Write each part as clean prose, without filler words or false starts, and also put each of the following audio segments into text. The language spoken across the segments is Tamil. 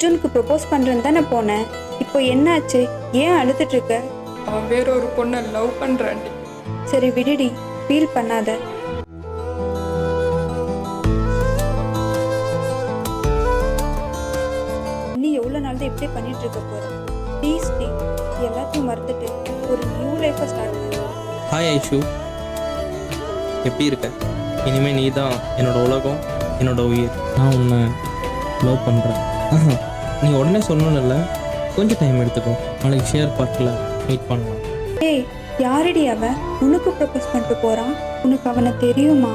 அர்ஜுனுக்கு ப்ரொபோஸ் பண்றேன்னு தானே போனேன். இப்போ என்னாச்சு? ஏன் அழுதுட்டு இருக்க? அவன் வேற ஒரு பொண்ணை லவ் பண்றான்டி. சரி விடுடி, ஃபீல் பண்ணாத. இன்னும் எவ்வளோ நாள் தான் இப்படியே பண்ணிட்டு இருக்க போற? ப்ளீஸ் டி, எல்லாத்தையும் மறந்துட்டு ஒரு நியூ லைஃப்பை ஸ்டார்ட் பண்ணலாம். ஹாய் ஐஷு, எப்படி இருக்க? இனிமேல் நீ தான் என்னோட உலகம், என்னோட உயிர். நான் உன்னை லவ் பண்ணுறேன். நீ உடனே சொல்லணும்னு இல்லை, கொஞ்சம் டைம் எடுத்துக்கோ. நாளைக்கு ஷேர் பார்க்கில் மீட் பண்ணலாம். ஏய், யாரடி அவன் உனக்கு ப்ரொபோஸ் பண்ணிட்டு போறான்? உனக்கு அவனை தெரியுமா?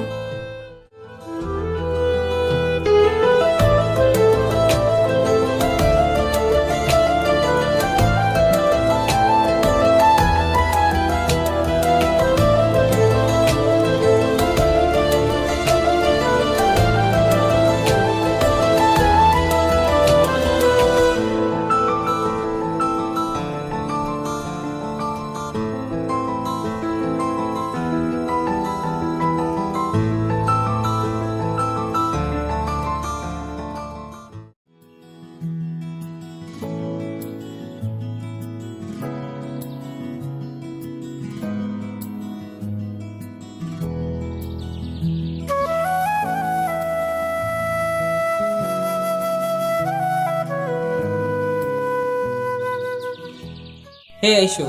ஹே ஐஷு,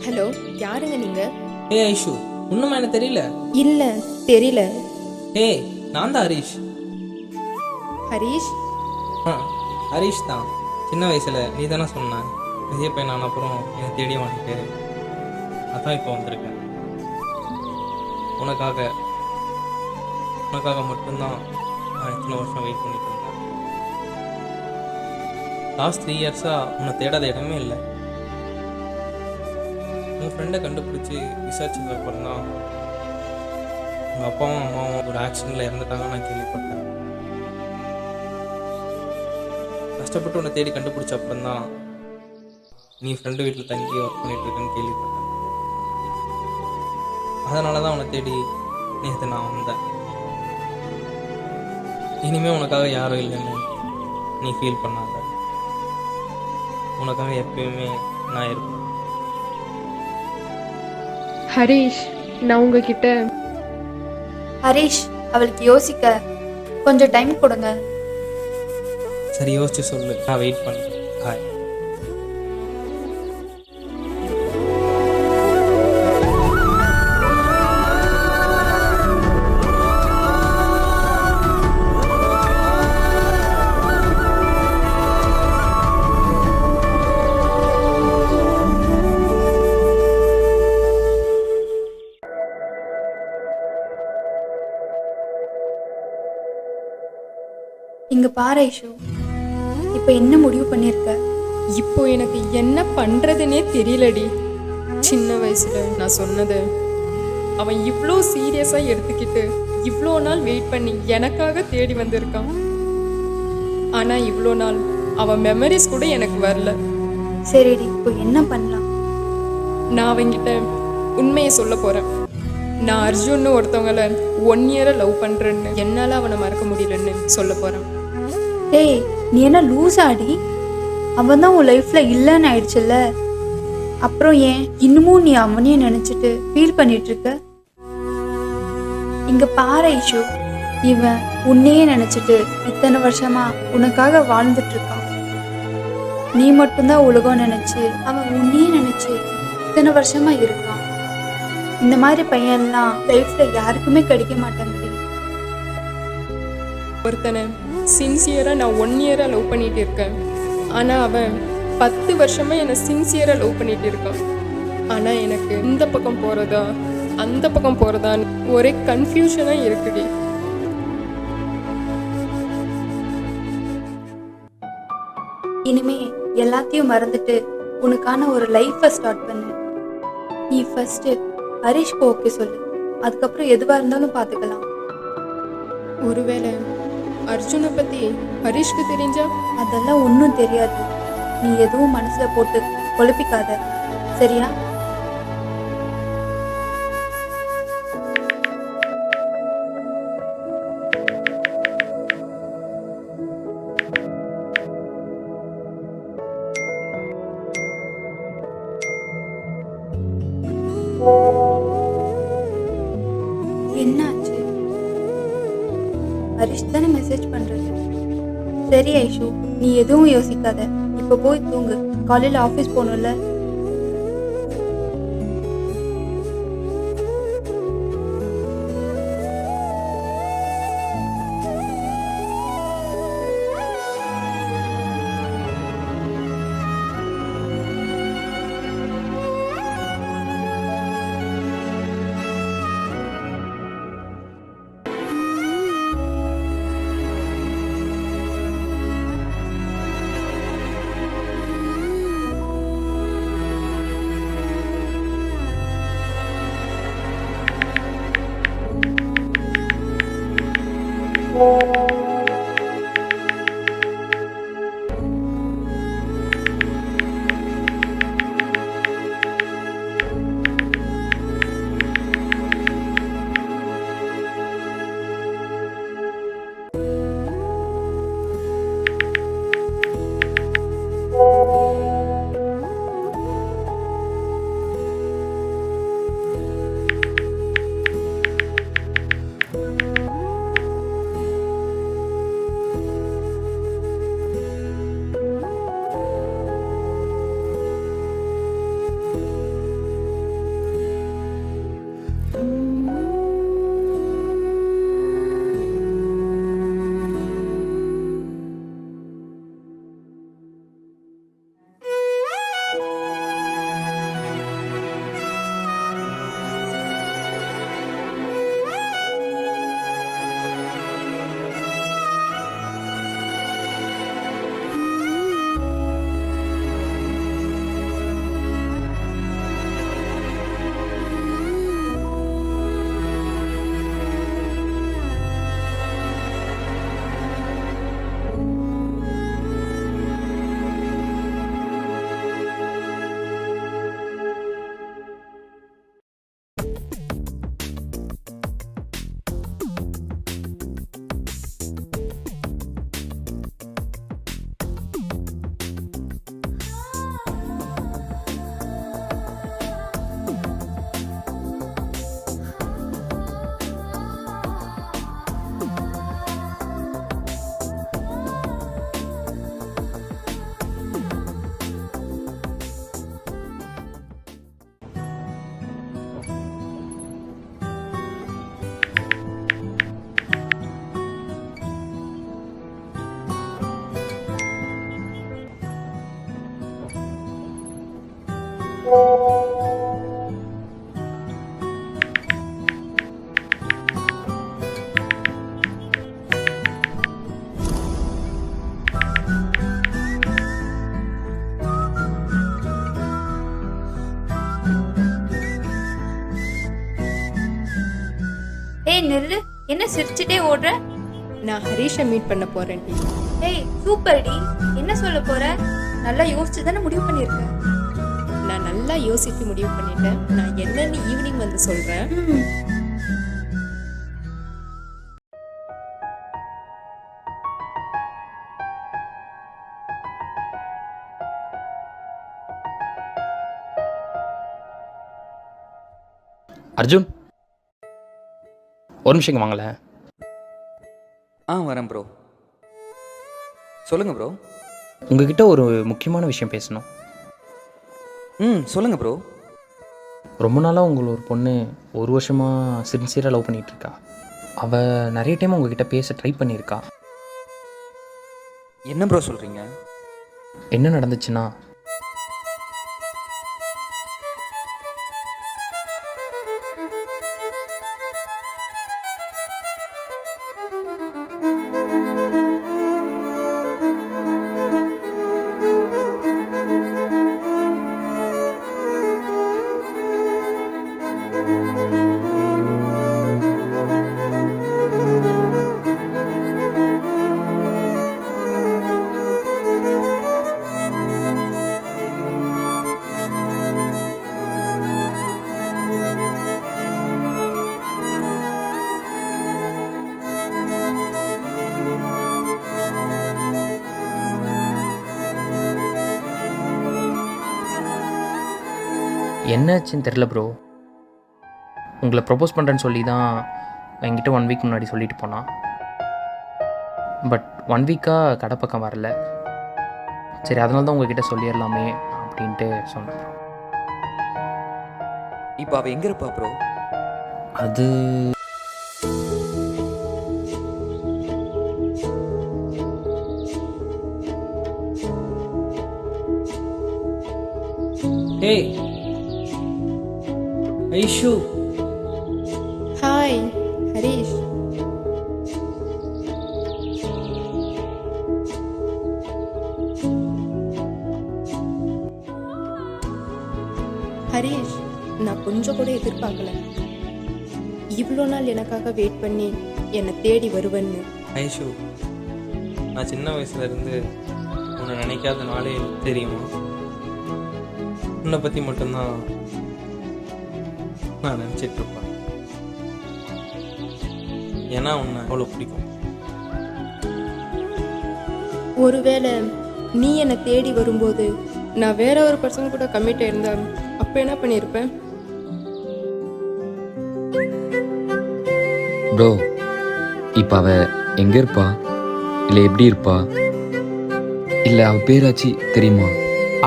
ஹலோ, யாருங்க நீங்க? ஹே ஐஷு, இன்னும் எனக்கு தெரியல? இல்ல, தெரியல. ஹே, நான் தான் ஹரீஷ். ஹரீஷ்? ஹரீஷ் தான். சின்ன வயசில் நீ தானே சொன்ன பெரிய பையன் நான், அப்புறம் என்னை தேடி வாங்கிட்டு அதான் இப்போ வந்திருக்கேன். உனக்காக மட்டும்தான் நான் இத்தனை வருஷம் வெயிட் பண்ணிட்டு இருந்தேன். லாஸ்ட் 3 இயர்ஸாக உன்னை தேடாத இடமே இல்லை. உன் ஃப்ரெண்டை கண்டுபிடிச்சி விசாரிச்சதுக்கு அப்புறம் தான் உங்கள் அப்பாவும் அம்மாவும் ஒரு ஆக்சிடெண்ட்டில் இறந்துட்டாங்கன்னு நான் கேள்விப்பட்டேன். கஷ்டப்பட்டு உன்னை தேடி கண்டுபிடிச்ச அப்புறம் தான் நீ ஃப்ரெண்டு வீட்டில் தங்கி ஒர்க் பண்ணிட்டு இருக்கேன்னு கேள்விப்பட்டேன். அதனால தான் உன்னை தேடி நேற்று நான் வந்தேன். இனிமேல் உனக்காக யாரும் இல்லைன்னு நீ ஃபீல் பண்ணாத. உனக்காக எப்பயுமே நான் இருப்பேன். ஹரீஷ், நான் உங்ககிட்ட ஹரீஷ், அவளுக்கு யோசிக்க கொஞ்சம் டைம் கொடுங்க. சரி, யோசிச்சு சொல்லு, நான் வெயிட் பண்ணுறேன். ஹாய். இங்க பாரு ஐஷு, இப்ப என்ன முடிவு பண்ணிருக்க? இப்போ எனக்கு என்ன பண்றதுன்னே தெரியலடி. சின்ன வயசுல நான் சொன்னது அவன் இவ்வளோ சீரியஸா எடுத்துக்கிட்டு இவ்வளோ நாள் வெயிட் பண்ணி எனக்காக தேடி வந்திருக்கான். ஆனா இவ்வளோ நாள் அவன் மெமரிஸ் கூட எனக்கு வரல. சரிடி, இப்போ என்ன பண்ணலாம்? நான் அவங்கிட்ட உண்மையை சொல்ல போறேன். நான் அர்ஜுன்னு ஒருத்தவங்கள 1 இயரை லவ் பண்றேன்னு, என்னால அவனை மறக்க முடியலன்னு சொல்ல போறேன். ஏய், நீ என்ன லூசாடி? அவன் தான் உன் லைஃப்ல இல்லைன்னு ஆயிடுச்சுல்ல, அப்புறம் ஏன் இன்னமும் நீ அவனையே நினைச்சிட்டு ஃபீல் பண்ணிட்டு இருக்க? இங்க பாரு ஐஷு, இவன் உன்னையே நினைச்சிட்டு இத்தனை வருஷமா உனக்காக வாழ்ந்துட்டு இருக்கான். நீ மட்டும்தான் உலகம் நினைச்சு அவன் உன்னையே நினைச்சு இத்தனை வருஷமா இருக்கான். இந்த மாதிரி பையன்லாம் லைஃப்ல யாருக்குமே கிடைக்க மாட்டாங்க. ஒருத்தனை சின்சியரா நான் 1 இயரா லவ் பண்ணிட்டு இருக்கேன். ஆனா அவன் 10 வருஷமா என்னை சின்சியரா லவ் பண்ணிட்டு இருக்கான். ஆனா எனக்கு இந்த பக்கம் போறதா அந்த பக்கம் போறதான்னு ஒரே கன்ஃபியூஷனா இருக்குடி. இனிமே எல்லாத்தையும் மறந்துட்டு உனக்கான ஒரு லைஃபை ஸ்டார்ட் பண்ணு. நீ ஃபர்ஸ்ட் ஹரிஷ்க்கு ஓகே சொல்லு, அதுக்கப்புறம் எதுவா இருந்தாலும் பார்த்துக்கலாம். ஒருவேளை அர்ஜுனை பத்தி ஹரிஷ்க்கு தெரிஞ்சா? அதெல்லாம் ஒன்றும் தெரியாது. நீ எதுவும் மனசுல போட்டு குழப்பிக்காத, சரியா? எத்தனை மெசேஜ் பண்ணுறது? சரி ஐஷு, நீ எதுவும் யோசிக்காத. இப்போ போய் தூங்கு. காலையில் ஆஃபீஸ் போகணும்ல. ஏய் நெல்லு, என்ன சிரிச்சுட்டே ஓடுற? நான் ஹரிஷை மீட் பண்ண போகிறேன் டி. ஏய் சூப்பர் டி. என்ன சொல்ல போற? நல்லா யோசிச்சு தானே முடிவு பண்ணியிருக்க. நான் நல்லா யோசித்து முடிவு பண்ணிட்டேன். நான் என்னன்னு ஈவினிங் வந்து சொல்கிறேன். அர்ஜுன், ஒரு நிமிஷம் வாங்கல. வரேன் ப்ரோ. சொல்லுங்கள் ப்ரோ. உங்ககிட்ட ஒரு முக்கியமான விஷயம் பேசணும். சொல்லுங்கள் ப்ரோ. ரொம்ப நாளாக உங்களை ஒரு பொண்ணு 1 வருஷமாக சின்சியராக லவ் பண்ணிகிட்ருக்கா. அவள் நிறைய டைம் உங்ககிட்ட பேச ட்ரை பண்ணியிருக்கா. என்ன ப்ரோ சொல்கிறீங்க? என்ன நடந்துச்சுன்னா, என்னாச்சுன்னு தெரில ப்ரோ. உங்களை ப்ரப்போஸ் பண்ணுறேன்னு சொல்லி தான் என்கிட்ட 1 வீக் முன்னாடி சொல்லிட்டு போனான். பட் 1 வீக்காக கடை பக்கம் வரல. சரி, அதனால தான் உங்ககிட்ட சொல்லிடலாமே அப்படின்ட்டு சொன்னேன். இப்போ அவ எங்க இருப்பா ப்ரோ? அது ஏய் ஐஷு, ஹாய் ஹரீஷ். ஹரீஷ், நான் கொஞ்சம் கூட எதிர்பார்க்கல இவ்வளோ நாள் எனக்காக வெயிட் பண்ணி என்னை தேடி வருவேன்னு. ஐஷு, நான் சின்ன வயசுல இருந்து உன்னை நினைக்காத நாளே தெரியுமா? உன்னை பற்றி மட்டும்தான் நான் நினச்சிட்டு இருப்பேன். ஏன்னா உன்னை அவ்வளோ பிடிக்கும். ஒருவேளை நீ என்னை தேடி வரும்போது நான் வேற ஒரு பர்சன் கூட கமிட் ஆயிருந்தா அப்போ என்ன பண்ணியிருப்பேன்? ப்ரோ, இப்போ அவ எங்க இருப்பா? இல்லை எப்படி இருப்பா? இல்லை அவ பேராச்சு தெரியுமா?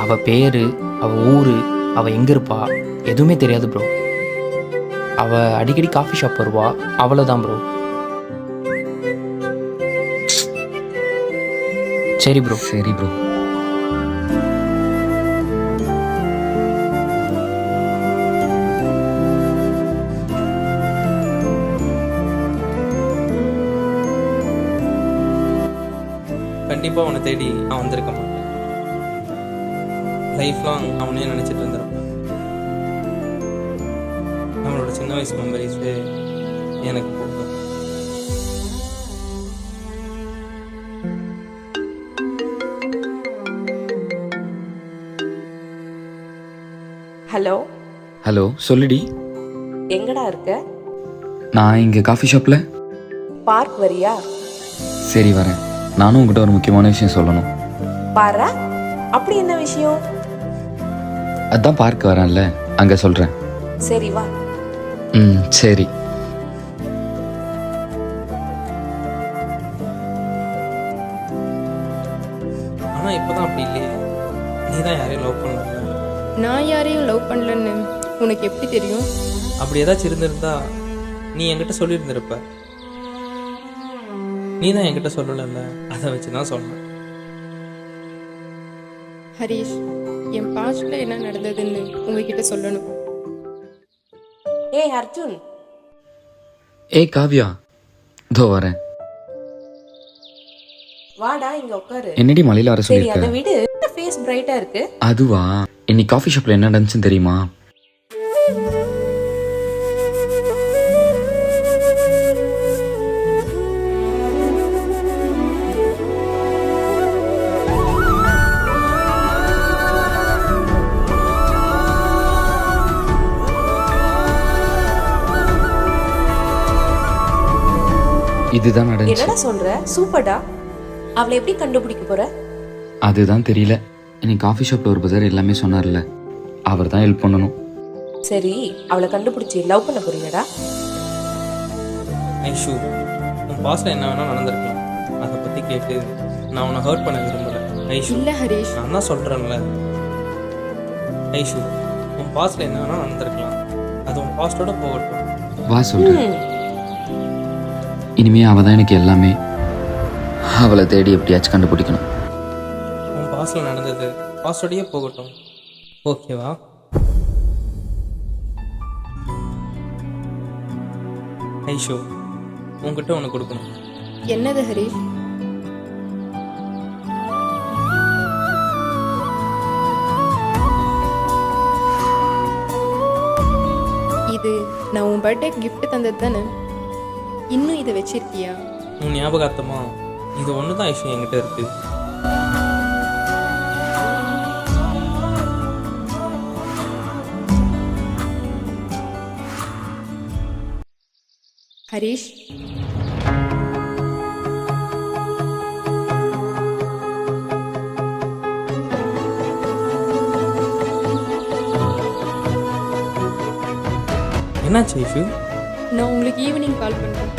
அவள் பேர், அவள் ஊர், அவள் எங்கே இருப்பா எதுவுமே தெரியாது ப்ரோ. அவள் அடிக்கடி காஃபி ஷாப் வருவா, அவ்வளோதான் ப்ரோ. சரி ப்ரோ. சரி ப்ரோ. கண்டிப்பாக உன்னை தேடி நான் வந்திருக்க மாட்டேன். லைஃப் லாங் அவனே நினச்சிட்டு இருந்திருப்பேன். நம்மளோட சின்ன வயசு மெமரிஸு எனக்கு போதும். ஹலோ, ஹலோ, சொல்லுடி. எங்கடா இருக்க? நான் இங்கே காஃபி ஷாப்பில். பார்க் வரியா? சரி வரேன். நானும் உங்ககிட்ட ஒரு முக்கியமான விஷயம் சொல்லணும். பாரா, அப்படி என்ன விஷயம்? அதான் பார்க்க வரேன்ல, அங்கே சொல்கிறேன். சரி வா. ம், சரி. ஆனால் இப்போ தான் அப்படி இல்லையே. நீ தான் யாரையும் லவ் பண்ணல. நான் யாரையும் லவ் பண்ணலன்னு உனக்கு எப்படி தெரியும்? அப்படி ஏதாச்சும் இருந்திருந்தா நீ என்கிட்ட சொல்லியிருந்திருப்ப. நீ தான் என்கிட்ட சொல்லலைல்ல, அதை வச்சு தான் சொன்னேன். ஹரீஷ், என் பாஸ்ட்ல என்ன நடந்ததுன்னு உங்ககிட்ட சொல்லணும். ஏய் அர்ஜுன், ஏய் காவ்யா, இதோ வரேன். வாடா இங்க உட்காரு. என்னடி மலையில் வர சரி அதை சொல்லியிருக்க? விடு. ஃபேஸ் பிரைட்டா இருக்கு. அதுவா, இன்னைக்கு காஃபி ஷாப்பில் என்ன நடந்துச்சுன்னு தெரியுமா? இதுதான் நடந்துச்சு. என்னடா சொல்ற? சூப்பர்டா. அவளை எப்படி கண்டுபிடிக்க போற? அதுதான் தெரியல. இன்னைக்கு காஃபி ஷாப்பில் ஒரு பஜார் எல்லாமே சொன்னார்ல, அவர் தான் ஹெல்ப் பண்ணணும். சரி, அவளை கண்டுபிடிச்சி லவ் பண்ண போறீங்கடா? ஐஷு, உன் பாஸ்டில் என்ன வேணால் நடந்திருக்கலாம். அதை பற்றி கேட்டு நான் உன்னை ஹர்ட் பண்ண விரும்புகிறேன். ஐஷு, இல்ல ஹரீஷ், நான் தான் சொல்கிறேன்ல. ஐஷு, உன் பாஸ்டில் என்ன வேணால் நடந்திருக்கலாம். அது உன் பாஸ்டோட போகட்டும். வா சொல்கிறேன். இனிமே அவள் தான் எனக்கு எல்லாமே. அவளை தேடி எப்படியாச்சும் கண்டுபிடிக்கணும். உன் பாஸ்டில் நடந்தது பாஸ்டோடையே போகட்டும். ஓகேவா? ஐஷு, உன்கிட்ட ஒன்று கொடுக்கணும். என்னது ஹரீஷ்? இது நான் உன் பர்த்டே கிஃப்ட் தந்தது தானே? இன்னும் இதை வச்சிருக்கியா? உன் ஞாபகார்த்தமா இது ஒன்று தான் ஐஷு என்கிட்ட இருக்குது. ஹரீஷ், என்னாச்சு ஐஷு? நான் உங்களுக்கு ஈவினிங் கால் பண்ணுறேன்.